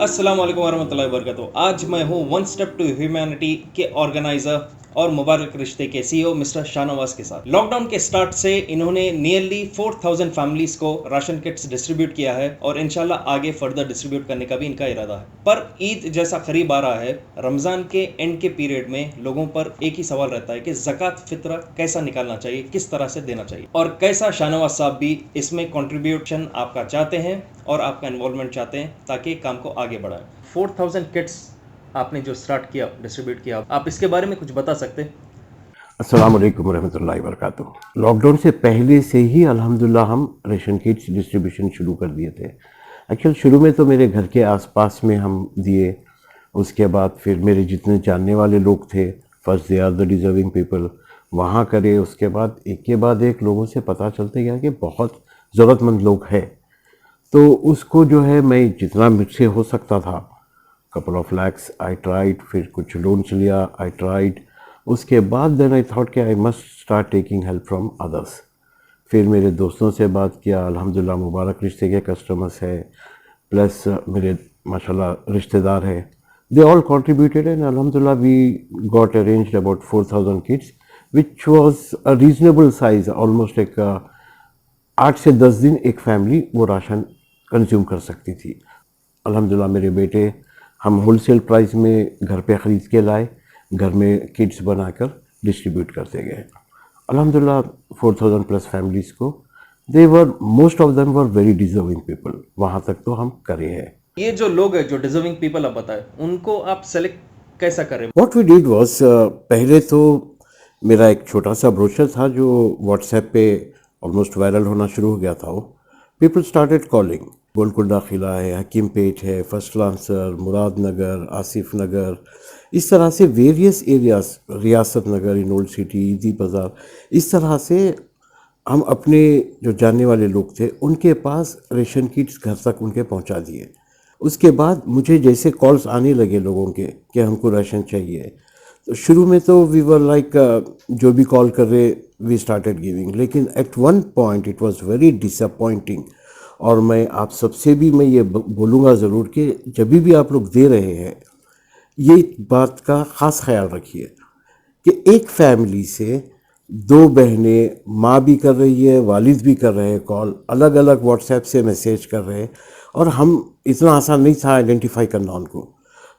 अस्सलाम वालेकुम वरहमतुल्लाहि वबरकातुहू। आज मैं हूँ वन स्टेप टू ह्यूमैनिटी के ऑर्गेनाइजर और मुबारक रिश्ते के सीईओ मिस्टर शाहनवाज के साथ। लॉकडाउन के स्टार्ट से इन्होंने नियरली 4000 फैमिलीज को राशन किट्स डिस्ट्रीब्यूट किया है और इंशाल्लाह आगे फर्दर डिस्ट्रीब्यूट करने का भी इनका इरादा है। पर ईद जैसा करीब आ रहा है, रमज़ान के एंड के पीरियड में लोगों पर एक ही सवाल रहता है कि ज़कात फित्र कैसा निकालना चाहिए, किस तरह से देना चाहिए और कैसा शाहनवाज साहब भी इसमें कंट्रीब्यूशन आपका चाहते हैं और आपका इन्वॉल्वमेंट चाहते हैं ताकि काम को आगे बढ़ाएं। 4000 किट्स आपने जो स्टार्ट किया, डिस्ट्रीब्यूट किया, आप इसके बारे में कुछ बता सकते हैं? अस्सलाम वालेकुम रहमतुल्लाहि व बरकातुहू। लॉकडाउन से पहले से ही अल्हम्दुलिल्लाह हम रेशन किट्स डिस्ट्रीब्यूशन शुरू कर दिए थे। एक्चुअल शुरू में तो मेरे घर के आसपास में हम दिए, उसके बाद फिर मेरे जितने जानने वाले लोग थे, first they are the deserving people, वहाँ करे। उसके बाद एक के बाद एक लोगों से पता चलते गया कि बहुत ज़रूरतमंद लोग हैं। तो उसको जो है मैं जितना मुझसे हो सकता था, couple of lakhs I tried, फिर कुछ लोन्स लिया, आई ट्राइड। उसके बाद देन आई थॉट कि I must start taking help from others. फिर मेरे दोस्तों से बात किया, अल्हम्दुलिल्लाह मुबारक रिश्ते के कस्टमर्स है, प्लस मेरे माशाल्लाह रिश्तेदार है, दे ऑल कंट्रीब्यूटेड एंड अल्हम्दुलिल्लाह we got arranged about 4000 kids which was a reasonable size. Almost एक 8 से 10 दिन एक फैमिली वो राशन कंज्यूम कर सकती थी। अल्हम्दुलिल्लाह मेरे बेटे हम होलसेल प्राइस में घर पे ख़रीद के लाए, घर में किट्स बनाकर डिस्ट्रीब्यूट करते गए। अल्हम्दुलिल्लाह 4000 प्लस फैमिलीज़ को, they were most of them were very deserving people. वहाँ तक तो हम करे हैं। ये जो लोग हैं, जो डिजर्विंग पीपल आप बताएं, उनको आप सेलेक्ट कैसा करें? व्हाट वी डिड वाज, पहले तो मेरा एक छोटा सा ब्रोशर था जो व्हाट्सएप पे ऑलमोस्ट वायरल होना शुरू हो गया था। वो पीपल स्टार्टेड कॉलिंग, गोलकुंडा किला है, हकीम पेट है, फर्स्ट लांसर, मुराद नगर, आसिफ नगर, इस तरह से वेरियस एरियाज, रियासत नगर इन ओल्ड सिटी, ईदी बाज़ार, इस तरह से हम अपने जो जानने वाले लोग थे उनके पास रेशन किट्स घर तक उनके पहुंचा दिए। उसके बाद मुझे जैसे कॉल्स आने लगे लोगों के कि हमको राशन चाहिए, तो शुरू में तो वी वर लाइक जो भी कॉल कर रहे वी स्टार्टेड गिविंग, लेकिन at one point it was very disappointing. और मैं आप सबसे भी मैं ये बोलूँगा ज़रूर कि जब भी आप लोग दे रहे हैं, ये बात का ख़ास ख्याल रखिए कि एक फैमिली से दो बहनें, माँ भी कर रही है, वालिद भी कर रहे हैं कॉल, अलग अलग व्हाट्सएप से मैसेज कर रहे हैं, और हम इतना आसान नहीं था आइडेंटिफाई करना उनको।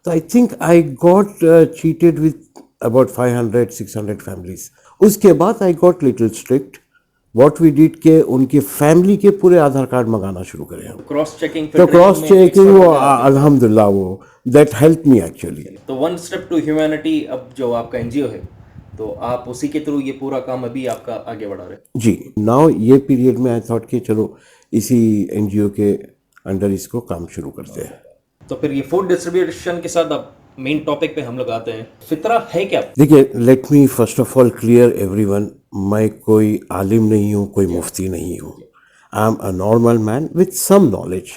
तो I think I got cheated with about 500-600 families. उसके बाद I got little strict. What we did के उनके फैमिली के पूरे आधार कार्ड मंगाना शुरू करें हम। क्रॉस चेकिंग, तो क्रॉस चेकिंग वो अल्हम्दुलिल्लाह वो दैट हेल्प मी एक्चुअली। तो वन स्टेप टू ह्यूमैनिटी अब जो आपका एनजीओ है, तो आप उसी के थ्रू ये पूरा काम अभी आपका आगे बढ़ा रहे हैं? जी, नाउ ये पीरियड में आई थॉट कि चलो इसी एनजीओ के अंडर इसको काम शुरू करते हैं। तो फिर ये फूड डिस्ट्रीब्यूशन के साथ अब मेन टॉपिक पे हम लोग आते हैं। फितरा है क्या? देखिए, let me first of all clear everyone, मैं कोई आलिम नहीं हूँ, कोई मुफ्ती नहीं हूँ। I am a normal man with some knowledge,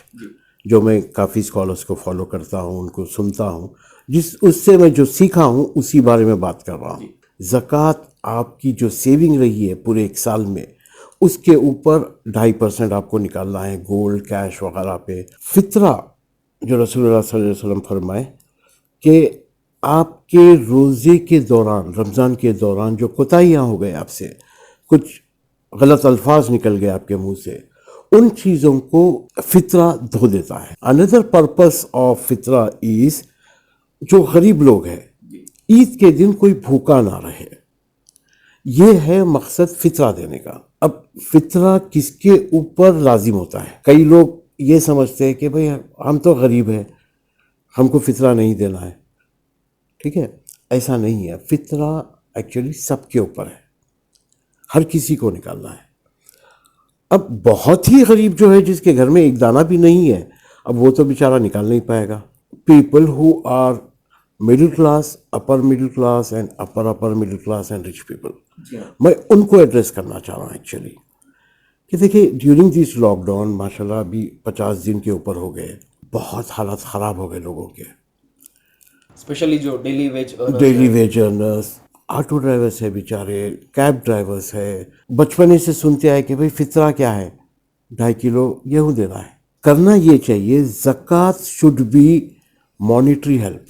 जो मैं काफ़ी स्कॉलर्स को फॉलो करता हूँ, उनको सुनता हूँ, जिस उससे मैं जो सीखा हूँ उसी बारे में बात कर रहा हूँ। ज़कात आपकी जो सेविंग रही है पूरे एक साल में, उसके ऊपर 2.5% आपको निकालना है गोल्ड, कैश वगैरह पे। फितरा जो रसूलुल्लाह सल्लल्लाहु अलैहि वसल्लम फरमाए कि आपके रोज़े के दौरान, रमज़ान के दौरान जो कोताहियाँ हो गए आपसे, कुछ गलत अल्फाज निकल गए आपके मुंह से, उन चीज़ों को फितरा धो देता है। अनदर पर्पस ऑफ फितरा इज़, जो गरीब लोग हैं ईद के दिन कोई भूखा ना रहे, ये है मकसद फितरा देने का। अब फितरा किसके ऊपर लाजिम होता है? कई लोग ये समझते हैं कि भाई हम तो गरीब हैं, हमको फितरा नहीं देना है। ठीक है, ऐसा नहीं है। फितरा एक्चुअली सबके ऊपर है, हर किसी को निकालना है। अब बहुत ही गरीब जो है, जिसके घर में एक दाना भी नहीं है, अब वो तो बेचारा निकाल नहीं पाएगा। People who are middle class, upper middle class and upper middle class and rich people, मैं उनको एड्रेस करना चाह रहा हूँ एक्चुअली। कि देखिए, ड्यूरिंग दिस लॉकडाउन माशाल्लाह अभी 50 दिन के ऊपर हो गए, बहुत हालत ख़राब हो गए लोगों के, स्पेशली जो daily veg earners, auto drivers है बेचारे, कैब ड्राइवर्स है। बचपने से सुनते आए कि भाई फितरा क्या है, 2.5 किलो गेहूँ देना है। करना ये चाहिए, ज़कात शुड बी मॉनिटरी हेल्प,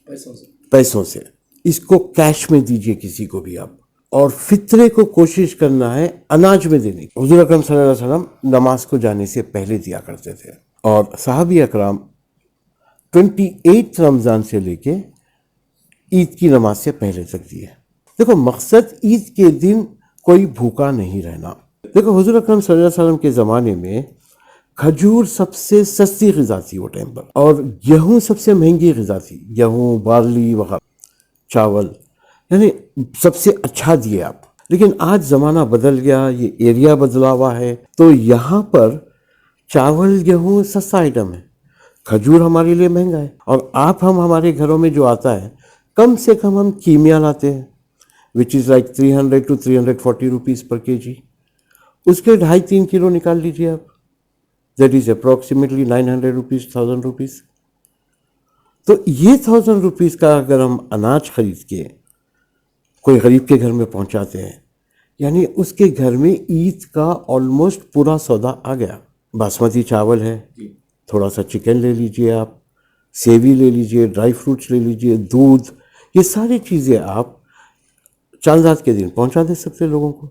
पैसों से। पैसों से, इसको कैश में दीजिए किसी को भी आप, और फितरे को कोशिश करना है अनाज में देने की। हुजूर अकरम सल्लल्लाहु अलैहि वसल्लम नमाज को जाने से पहले दिया करते थे, और सहाबी अकराम 28 रमज़ान से लेके ईद की नमाज से पहले तक दिए। देखो, मकसद ईद के दिन कोई भूखा नहीं रहना। देखो, हुजूर अकरम सल्लल्लाहु अलैहि वसल्लम के ज़माने में खजूर सबसे सस्ती ग़िज़ा थी वो टाइम पर, और गेहूँ सबसे महंगी ग़िज़ा थी। गेहूँ, बार्ली वगैरह, चावल, यानी सबसे अच्छा दिए आप। लेकिन आज ज़माना बदल गया, ये एरिया बदला हुआ है, तो यहाँ पर चावल गेहूँ सस्ता आइटम है, खजूर हमारे लिए महंगा है। और आप हम हमारे घरों में जो आता है, कम से कम हम कीमिया लाते हैं, which is like 300 to 340 rupees पर केजी। उसके 2.5-3 किलो निकाल लीजिए आप, that is approximately 900 rupees, 1000 rupees. तो ये 1000 रुपीज़ का अगर हम अनाज खरीद के कोई गरीब के घर में पहुंचाते हैं, यानी उसके घर में ईद का ऑलमोस्ट पूरा सौदा आ गया। बासमती चावल है, थोड़ा सा चिकन ले लीजिए आप, सेवी ले लीजिए, ड्राई फ्रूट्स ले लीजिए, दूध, ये सारी चीज़ें आप चांद रात के दिन पहुंचा दे सकते हैं लोगों को,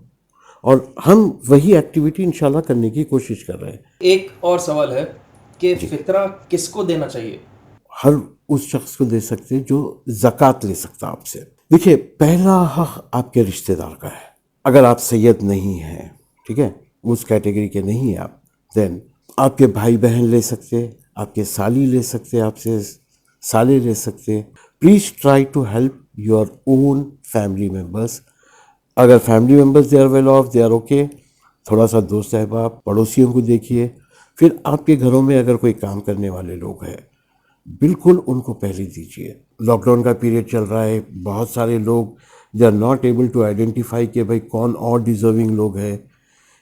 और हम वही एक्टिविटी इंशाल्लाह करने की कोशिश कर रहे हैं। एक और सवाल है कि फितरा किसको देना चाहिए? हर उस शख्स को दे सकते हैं जो ज़कात ले सकता है आपसे। देखिए, पहला हक आपके रिश्तेदार का है। अगर आप सैयद नहीं हैं, ठीक है, उस कैटेगरी के नहीं हैं आप, देन आपके भाई बहन ले सकते, आपके साली ले सकते, आपसे साले ले सकते। Please try to help your own family members. अगर family members they are well off, they are okay, थोड़ा सा दोस्त अहबाब, पड़ोसियों को देखिए। फिर आपके घरों में अगर कोई काम करने वाले लोग हैं, बिल्कुल उनको पहले दीजिए। लॉकडाउन का पीरियड चल रहा है, बहुत सारे लोग they are not able to identify कि भाई कौन और डिज़र्विंग लोग हैं,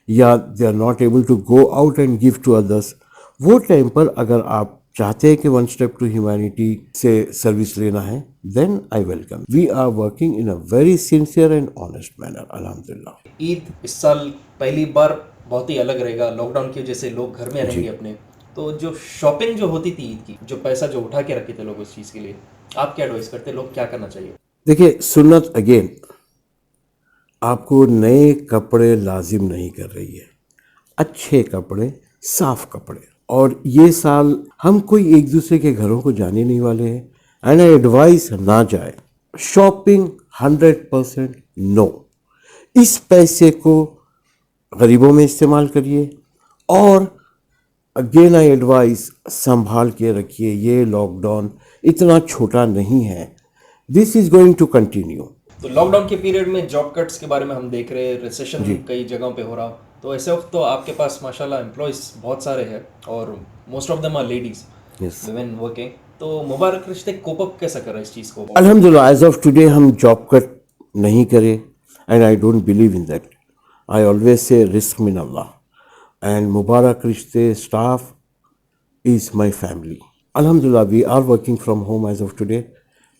या they are not able to go out and give to others. वो टाइम पर अगर आप चाहते हैं कि वन स्टेप टू ह्यूमैनिटी से सर्विस लेना है, then I welcome. We are working in a very sincere and honest manner, अल्हम्दुलिल्लाह। ईद इस साल पहली बार बहुत ही अलग रहेगा, लॉकडाउन की वजह से लोग घर में रहेंगे अपने, तो जो शॉपिंग जो होती थी ईद की, जो पैसा जो उठा के रखे थे लोग उस चीज़ के लिए, आप क्या एडवाइस करते हैं, लोग क्या करना चाहिए? देखिए, सुन्नत अगेन आपको नए कपड़े लाजिम नहीं कर रही है, अच्छे कपड़े, साफ कपड़े। और ये साल हम कोई एक दूसरे के घरों को जाने नहीं वाले हैं, एंड आई एडवाइस ना जाए। Shopping 100% no. इस पैसे को गरीबों में इस्तेमाल करिए, और अगेन आई एडवाइस संभाल के रखिए। ये लॉकडाउन इतना छोटा नहीं है, this is going to continue. तो लॉकडाउन के पीरियड में जॉब कट्स के बारे में हम देख रहे हैं, रिसेशन कई जगहों पे हो रहा, तो ऐसे वक्त तो आपके पास माशाल्लाह एम्प्लॉयज़ बहुत सारे हैं, और most of them are ladies, women working, तो मुबारक रिश्ते कोप अप कैसा कर रहे हैं इस चीज़ को? अल्हम्दुलिल्लाह, एज ऑफ टुडे हम जॉब कट नहीं करें, and I don't believe in that. I always say रिस्क मिन अल्लाह, and Mubarak Rishte staff is my family. अल्हम्दुलिल्लाह, we are working from home as of today.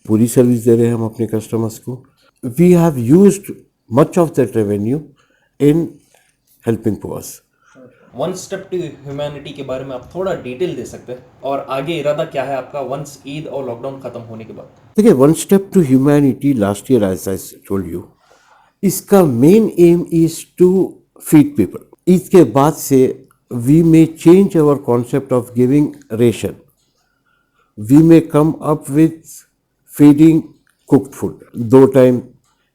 पूरी सर्विस दे रहे हैं हम अपने कस्टमर्स को। We have used much of that revenue in helping poors. One step to humanity के बारे में आप थोड़ा डिटेल दे सकते हैं, और आगे इरादा क्या है आपका वंस ईद और लॉकडाउन खत्म होने के बाद? देखिए, one step to humanity last year, as I told you, इसका main aim is to feed people. Eid के बाद से we may change our concept of giving ration. We may come up with feeding cooked food, 2 time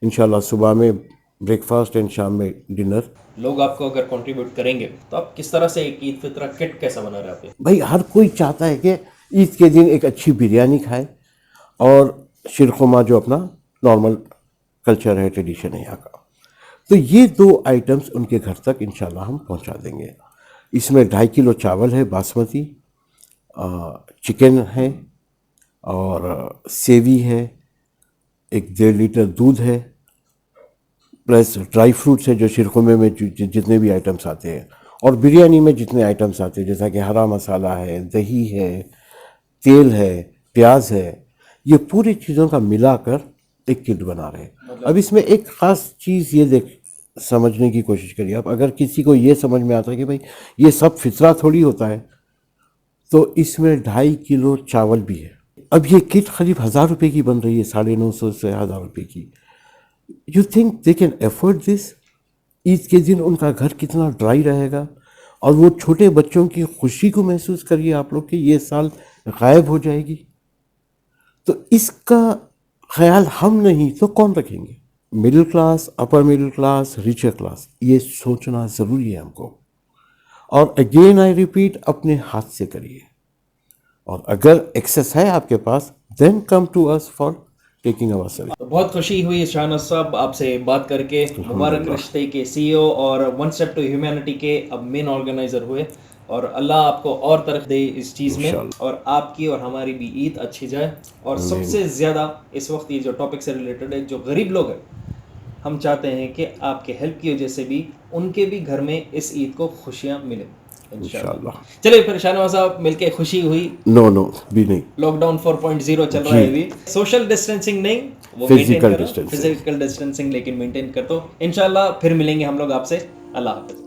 इंशाल्लाह, सुबह में breakfast and शाम में dinner. लोग आपको अगर कंट्रीब्यूट करेंगे तो आप किस तरह से एक ईद फितरा किट कैसा बना रहे हैं? भाई, हर कोई चाहता है कि ईद के दिन एक अच्छी बिरयानी खाए, और शिरखुरमा जो अपना नॉर्मल कल्चर है, ट्रेडिशन है यहाँ का। तो ये 2 आइटम्स उनके घर तक इंशाल्लाह हम पहुँचा देंगे। इसमें 2.5 किलो चावल है बासमती, चिकन है, और सेवी है, 1.5 लीटर दूध है, प्लस ड्राई फ्रूट्स है जो शिरखुमे में जितने भी आइटम्स आते हैं, और बिरयानी में जितने आइटम्स आते हैं, जैसा कि हरा मसाला है, दही है, तेल है, प्याज है, ये पूरी चीज़ों का मिलाकर एक किट बना रहे हैं। अब इसमें एक ख़ास चीज़ ये समझने की कोशिश करिए आप। अगर किसी को ये समझ में आता है कि भाई ये सब फितरा थोड़ी होता है, तो इसमें 2.5 किलो चावल भी है। अब ये किट करीब 1,000 रुपये की बन रही है, 950 से 1,000 रुपये की। You think they can afford this? Eid के दिन उनका घर कितना ड्राई रहेगा, और वो छोटे बच्चों की खुशी को महसूस करिए आप लोग कि ये साल गायब हो जाएगी। तो इसका ख्याल हम नहीं तो कौन रखेंगे? Middle class, upper middle class, richer class, ये सोचना ज़रूरी है हमको। और अगेन आई रिपीट, अपने हाथ से करिए, और अगर एक्सेस है आपके पास, then come to us for taking our service. तो बहुत खुशी हुई शाहनवाज साहब आपसे बात करके। मुबारक रिश्ते के सीईओ और वन स्टेप टू ह्यूमैनिटी के अब मेन ऑर्गेनाइजर हुए, और अल्लाह आपको और तरक्की दे इस चीज़ में, और आपकी और हमारी भी ईद अच्छी जाए। और सबसे ज़्यादा इस वक्त ये जो टॉपिक से रिलेटेड है, जो गरीब लोग हैं, हम चाहते हैं कि आपके हेल्प की वजह से भी उनके भी घर में इस ईद को खुशियाँ मिले इंशाल्लाह। चलिए फिर शाहनवाज साहब, मिलके खुशी हुई। नो भी नहीं, लॉकडाउन 4.0 चल रहा है अभी। सोशल डिस्टेंसिंग नहीं, वो फिजिकल मेंटेन करो, डिस्टेंसिंग। फिजिकल डिस्टेंसिंग लेकिन मेंटेन कर दो। इंशाल्लाह फिर मिलेंगे हम लोग आपसे। अल्लाह हाफ़िज़।